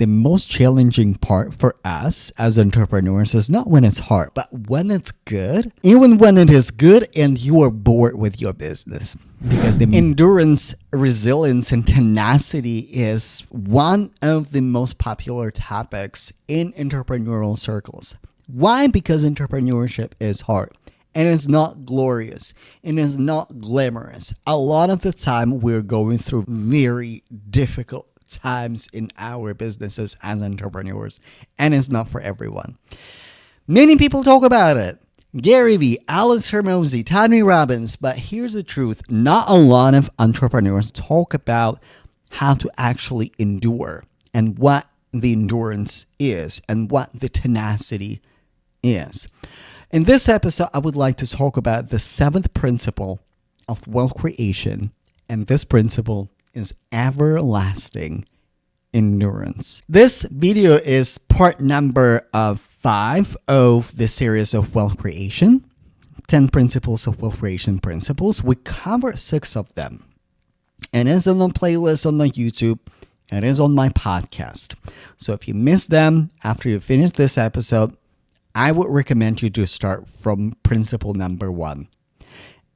The most challenging part for us as entrepreneurs is not when it's hard, but when it's good. Even when it is good and you are bored with your business. Because the endurance, resilience, and tenacity is one of the most popular topics in entrepreneurial circles. Why? Because entrepreneurship is hard. And it's not glorious. And it's not glamorous. A lot of the time, we're going through very difficult times in our businesses as entrepreneurs, and it's not for everyone. Many people talk about it. Gary Vee, Alex Hormozi, Tony Robbins, but here's the truth. Not a lot of entrepreneurs talk about how to actually endure and what the endurance is and what the tenacity is. In this episode, I would like to talk about the 7th principle of wealth creation, and this principle is everlasting endurance. This video is part number 5 of the series of wealth creation, 10 principles of wealth creation principles. We cover 6 of them. And it's on the playlist on the YouTube. It is on my podcast. So if you missed them after you finish this episode, I would recommend you to start from principle number 1.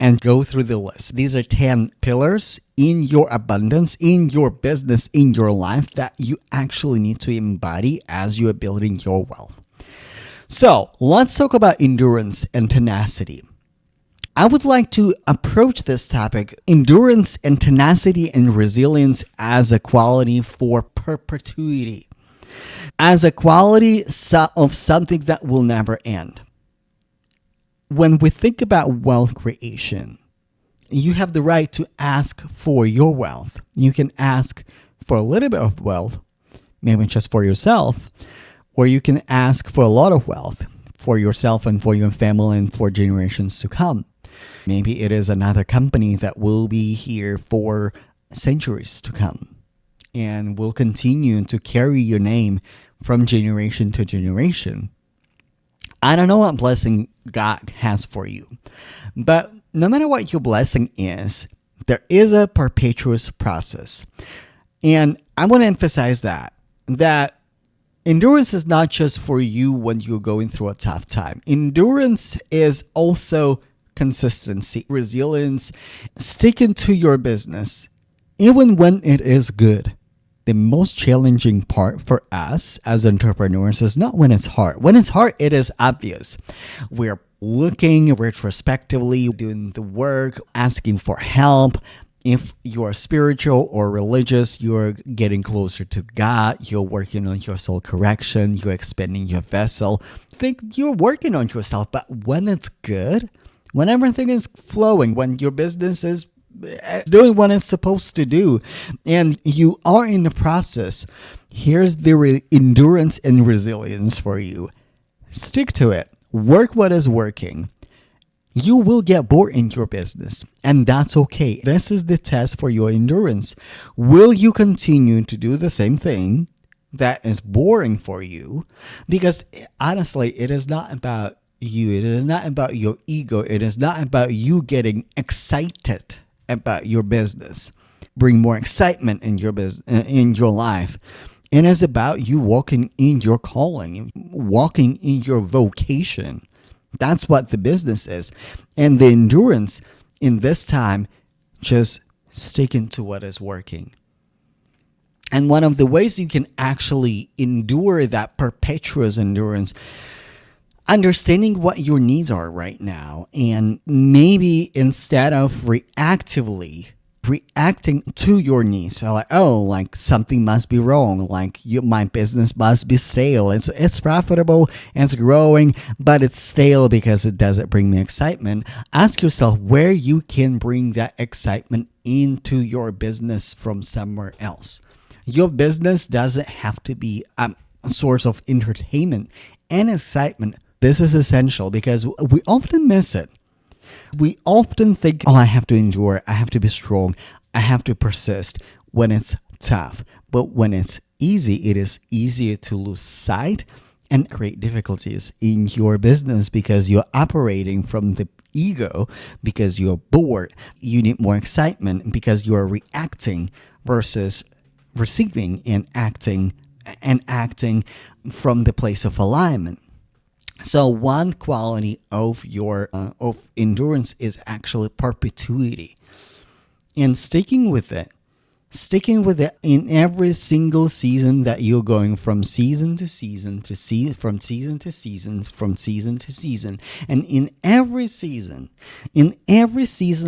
And go through the list. These are 10 pillars in your abundance, in your business, in your life that you actually need to embody as you are building your wealth. So let's talk about endurance and tenacity. I would like to approach this topic, endurance and tenacity and resilience, as a quality for perpetuity, as a quality of something that will never end. When we think about wealth creation, you have the right to ask for your wealth. You can ask for a little bit of wealth, maybe just for yourself, or you can ask for a lot of wealth for yourself and for your family and for generations to come. Maybe it is another company that will be here for centuries to come and will continue to carry your name from generation to generation. I don't know what blessing God has for you, but no matter what your blessing is, there is a perpetual process. And I want to emphasize that endurance is not just for you when you're going through a tough time. Endurance is also consistency, resilience, sticking to your business, even when it is good. The most challenging part for us as entrepreneurs is not when it's hard. When it's hard, it is obvious. We're looking retrospectively, doing the work, asking for help. If you're spiritual or religious, you're getting closer to God. You're working on your soul correction. You're expanding your vessel. Think you're working on yourself. But when it's good, when everything is flowing, when your business is doing what it's supposed to do, and you are in the process, here's the endurance and resilience for you. Stick to it. Work what is working. You will get bored in your business, and that's okay. This is the test for your endurance. Will you continue to do the same thing that is boring for you? Because honestly, it is not about you. It is not about your ego. It is not about you getting excited about your business. Bring more excitement in your business, in your life. It is about you walking in your calling, walking in your vocation. That's what the business is. And the endurance in this time, just sticking to what is working. And one of the ways you can actually endure that perpetual endurance, understanding what your needs are right now, and maybe instead of reactively reacting to your needs, so like something must be wrong, my business must be stale. It's profitable and it's growing, but it's stale because it doesn't bring me excitement. Ask yourself where you can bring that excitement into your business from somewhere else. Your business doesn't have to be a source of entertainment and excitement. This is essential because we often miss it. We often think, I have to endure, I have to be strong, I have to persist when it's tough. But when it's easy, it is easier to lose sight and create difficulties in your business because you're operating from the ego, because you're bored, you need more excitement, because you're reacting versus receiving and acting and acting from the place of alignment. So one quality of your of endurance is actually perpetuity, and sticking with it in every single season that you're going from season to season from season to season, from season to season. And in every season,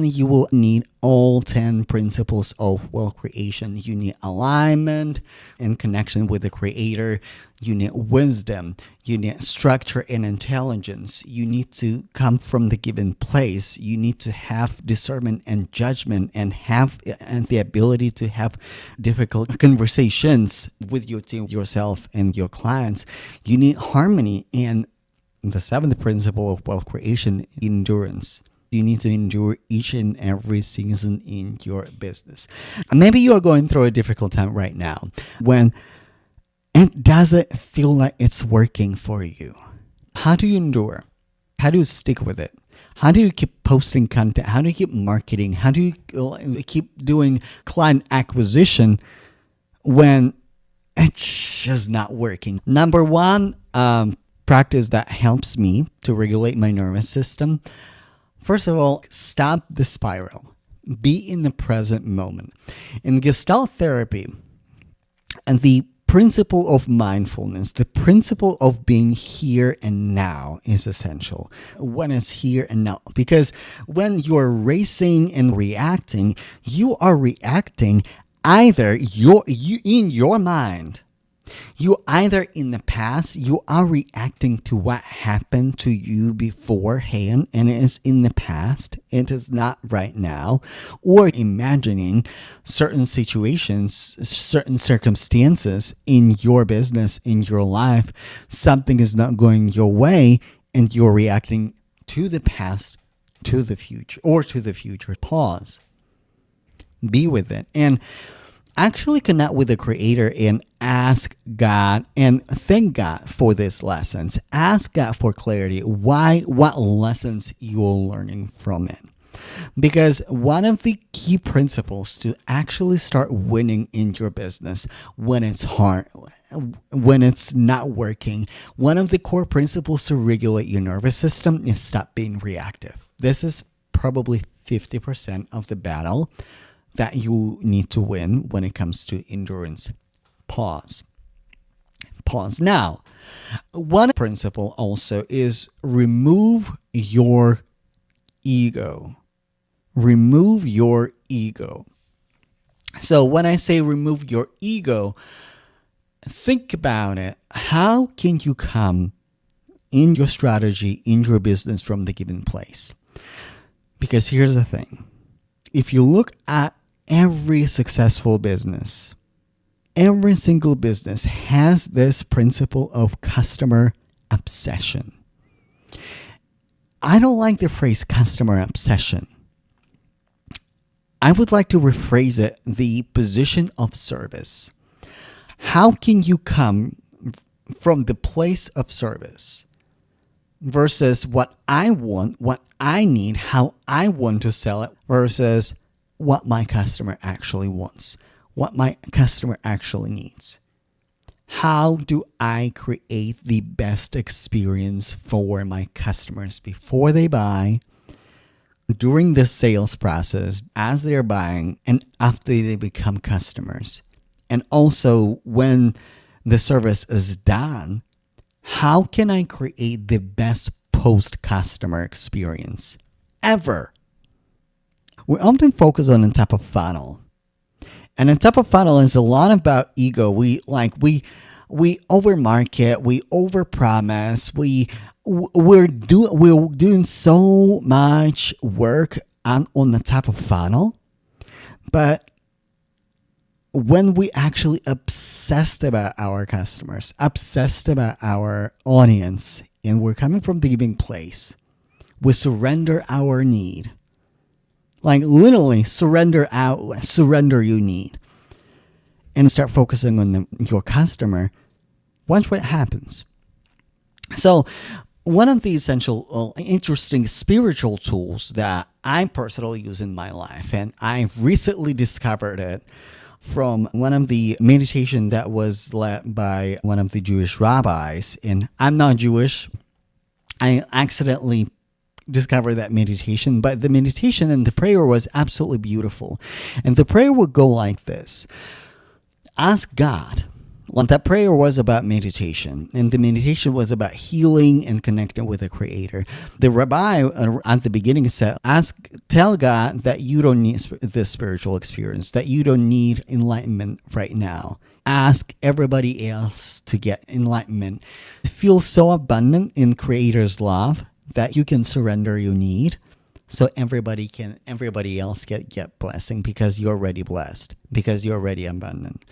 you will need all 10 principles of wealth creation. You need alignment and connection with the creator. You need wisdom. You need structure and intelligence. You need to come from the given place. You need to have discernment and judgment, and have the ability to have difficult conversations with your team, yourself, and your clients. You need harmony. And the seventh principle of wealth creation, endurance. You need to endure each and every season in your business. Maybe you are going through a difficult time right now when it doesn't feel like it's working for you. How do you endure? How do you stick with it? How do you keep posting content? How do you keep marketing? How do you keep doing client acquisition when it's just not working? Number one, practice that helps me to regulate my nervous system. First of all, stop the spiral. Be in the present moment. In Gestalt therapy, and the principle of mindfulness, the principle of being here and now is essential. When it's here and now, because when you're racing and reacting, you are reacting either you in your mind. You either in the past, you are reacting to what happened to you beforehand, and it is in the past, it is not right now, or imagining certain situations, certain circumstances in your business, in your life, something is not going your way, and you're reacting to the past, to the future, or to the future. Pause. Be with it. And actually connect with the creator and ask God and thank God for these lessons. Ask God for clarity. What lessons you're learning from it. Because one of the key principles to actually start winning in your business when it's hard, when it's not working, one of the core principles to regulate your nervous system is stop being reactive. This is probably 50% of the battle that you need to win when it comes to endurance. Pause. Now, one principle also is remove your ego. Remove your ego. So when I say remove your ego, think about it. How can you come in your strategy, in your business from the given place? Because here's the thing. If you look at every successful business, every single business has this principle of customer obsession. I don't like the phrase customer obsession. I would like to rephrase it, the position of service. How can you come from the place of service versus what I want, what I need, how I want to sell it, versus what my customer actually wants, what my customer actually needs? How do I create the best experience for my customers before they buy, during the sales process, as they're buying, and after they become customers? And also when the service is done, how can I create the best post-customer experience ever? We often focus on the top of funnel. And the top of funnel is a lot about ego. We overmarket, we overpromise, we're doing so much work on the top of funnel. But when we actually obsessed about our customers, obsessed about our audience, and we're coming from the giving place, we surrender our need. Like literally surrender your need and start focusing on your customer. Watch what happens. So one of the essential, interesting spiritual tools that I personally use in my life, and I've recently discovered it from one of the meditation that was led by one of the Jewish rabbis. And I'm not Jewish. I accidentally discovered that meditation, but the meditation and the prayer was absolutely beautiful. And the prayer would go like this. Ask God. Well, that prayer was about meditation, and the meditation was about healing and connecting with the Creator. The rabbi at the beginning said, tell God that you don't need this spiritual experience, that you don't need enlightenment right now. Ask everybody else to get enlightenment. Feel so abundant in Creator's love that you can surrender your need. So everybody else get blessing because you're already blessed, because you're already abundant.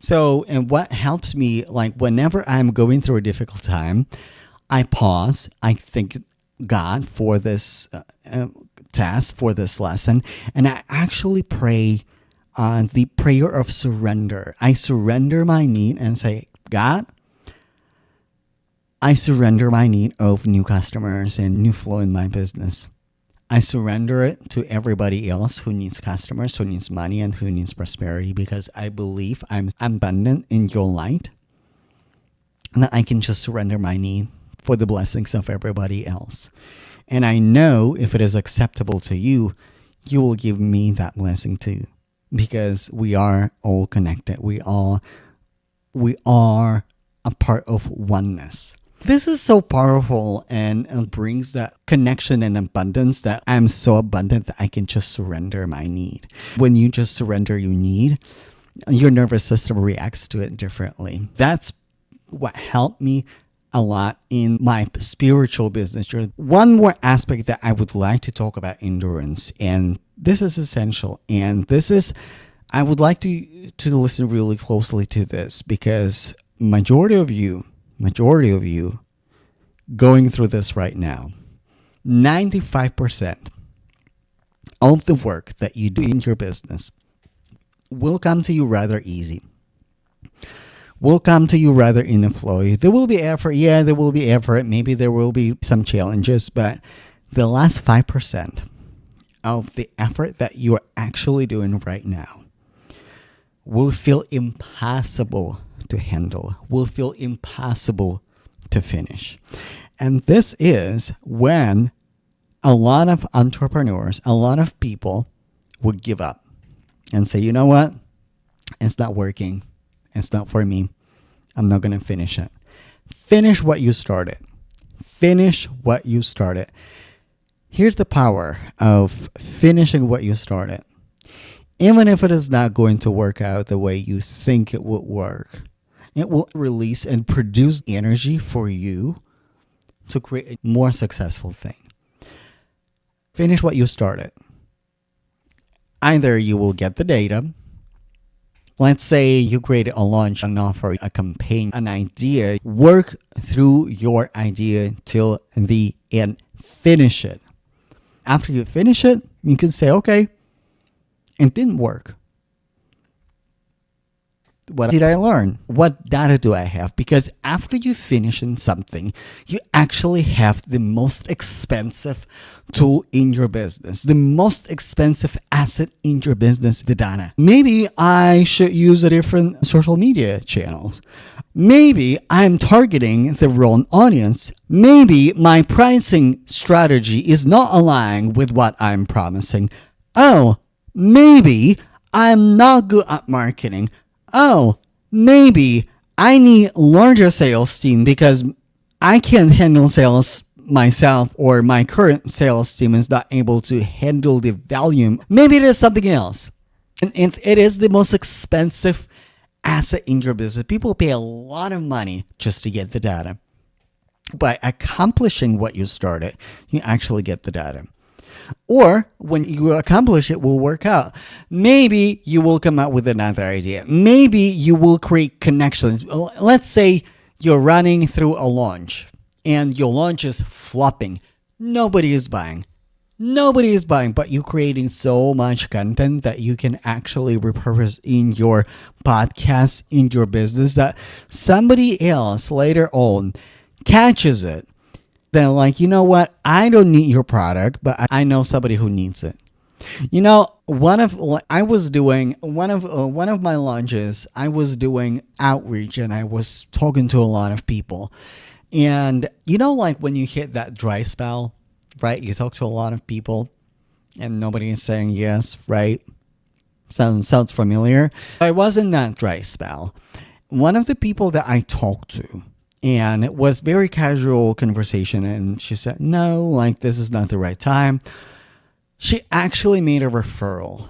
So, and what helps me, like whenever I'm going through a difficult time, I pause, I thank God for this task, for this lesson, and I actually pray the prayer of surrender. I surrender my need and say, God, I surrender my need of new customers and new flow in my business. I surrender it to everybody else who needs customers, who needs money, and who needs prosperity, because I believe I'm abundant in your light, and that I can just surrender my need for the blessings of everybody else. And I know if it is acceptable to you, you will give me that blessing too, because we are all connected. We are a part of oneness. This is so powerful and brings that connection and abundance that I'm so abundant that I can just surrender my need. When you just surrender your need, your nervous system reacts to it differently. That's what helped me a lot in my spiritual business journey. One more aspect that I would like to talk about endurance, and this is essential. And I would like to listen really closely to this, because majority of you going through this right now, 95% of the work that you do in your business will come to you rather easy, will come to you rather in a flow. There will be effort. Yeah, there will be effort. Maybe there will be some challenges, but the last 5% of the effort that you are actually doing right now will feel impossible to handle, will feel impossible to finish. And this is when a lot of entrepreneurs, a lot of people would give up and say, you know what? It's not working. It's not for me. I'm not going to finish it. Finish what you started. Finish what you started. Here's the power of finishing what you started. Even if it is not going to work out the way you think it would work, it will release and produce energy for you to create a more successful thing. Finish what you started. Either you will get the data. Let's say you created a launch, an offer, a campaign, an idea. Work through your idea till the end. Finish it. After you finish it, you can say, okay, it didn't work. What did I learn? What data do I have? Because after you finish in something, you actually have the most expensive tool in your business, the most expensive asset in your business, the data. Maybe I should use a different social media channels. Maybe I'm targeting the wrong audience. Maybe my pricing strategy is not aligned with what I'm promising. Oh, maybe I'm not good at marketing. Oh, maybe I need larger sales team because I can't handle sales myself, or my current sales team is not able to handle the volume. Maybe it is something else. And it is the most expensive asset in your business. People pay a lot of money just to get the data. By accomplishing what you started, you actually get the data. Or when you accomplish it, will work out. Maybe you will come out with another idea. Maybe you will create connections. Let's say you're running through a launch and your launch is flopping. Nobody is buying. Nobody is buying, but you're creating so much content that you can actually repurpose in your podcast, in your business, that somebody else later on catches it. They're like, you know what? I don't need your product, but I know somebody who needs it. You know, I was doing one of my launches. I was doing outreach and I was talking to a lot of people. And you know, like when you hit that dry spell, right? You talk to a lot of people and nobody is saying yes, right? Sounds familiar. I was in that dry spell. One of the people that I talked to, and it was very casual conversation, and she said, "No, like this is not the right time." She actually made a referral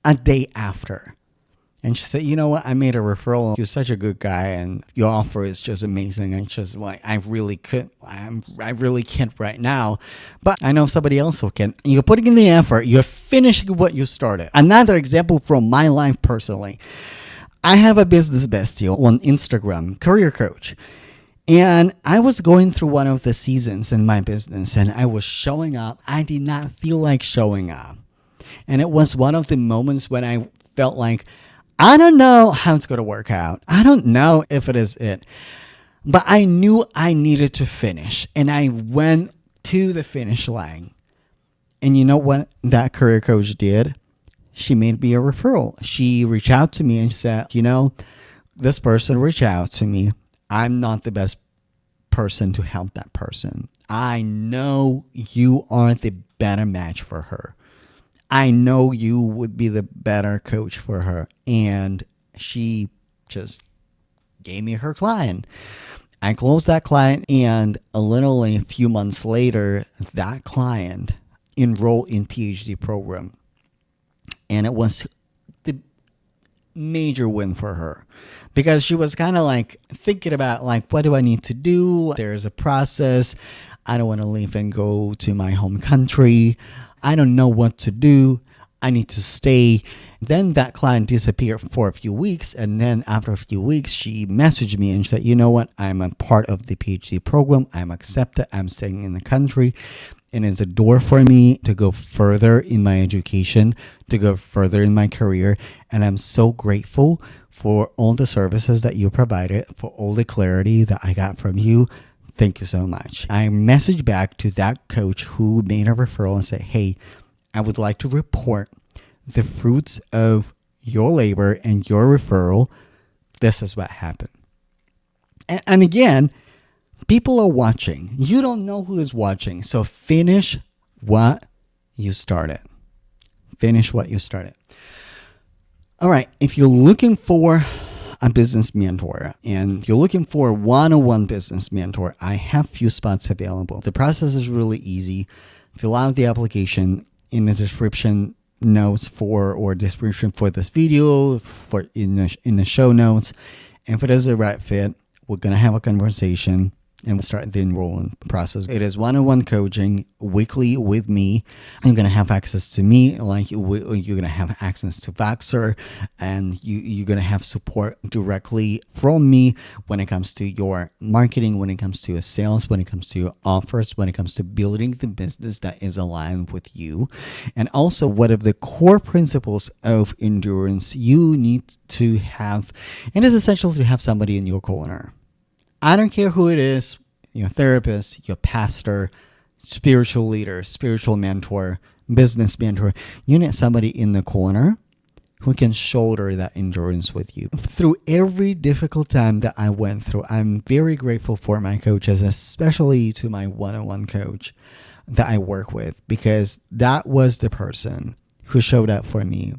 a day after. And she said, "You know what? I made a referral. You're such a good guy, and your offer is just amazing. And just like I really can't right now, but I know somebody else who can. You're putting in the effort. You're finishing what you started." Another example from my life personally. I have a business bestie on Instagram, career coach. And I was going through one of the seasons in my business and I was showing up. I did not feel like showing up. And it was one of the moments when I felt like, I don't know how it's going to work out. I don't know if it is it. But I knew I needed to finish. And I went to the finish line. And you know what that career coach did? She made me a referral. She reached out to me and said, "You know, this person reached out to me. I'm not the best person to help that person. I know you are the better match for her. I know you would be the better coach for her." And she just gave me her client. I closed that client, and literally a few months later, that client enrolled in PhD program. And it was the major win for her because she was kind of like thinking about like, what do I need to do? There's a process. I don't want to leave and go to my home country. I don't know what to do. I need to stay. Then that client disappeared for a few weeks. And then after a few weeks, she messaged me and said, "You know what? I'm a part of the PhD program. I'm accepted. I'm staying in the country. And it's a door for me to go further in my education, to go further in my career. And I'm so grateful for all the services that you provided, for all the clarity that I got from you. Thank you so much." I messaged back to that coach who made a referral and said, "Hey, I would like to report the fruits of your labor and your referral. This is what happened." And again, people are watching. You don't know who is watching. So finish what you started. Finish what you started. All right. If you're looking for a business mentor and you're looking for a one-on-one business mentor, I have few spots available. The process is really easy. Fill out the application in the description notes or description for this video, for in the show notes. And if it is the right fit, we're going to have a conversation and we'll start the enrollment process. It is one-on-one coaching weekly with me. You're going to have access to me, like you're going to have access to Vaxer, and you're going to have support directly from me when it comes to your marketing, when it comes to your sales, when it comes to your offers, when it comes to building the business that is aligned with you. And also, what are the core principles of endurance you need to have? And it's essential to have somebody in your corner. I don't care who it is, your therapist, your pastor, spiritual leader, spiritual mentor, business mentor. You need somebody in the corner who can shoulder that endurance with you. Through every difficult time that I went through, I'm very grateful for my coaches, especially to my one-on-one coach that I work with, because that was the person who showed up for me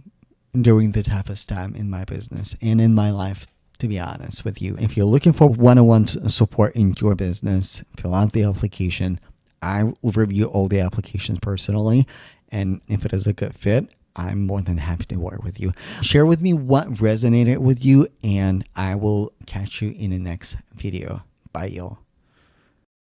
during the toughest time in my business and in my life. To be honest with you, if you're looking for one-on-one support in your business, fill out the application. I will review all the applications personally, and if it is a good fit, I'm more than happy to work with you. Share with me what resonated with you, and I will catch you in the next video. Bye, y'all.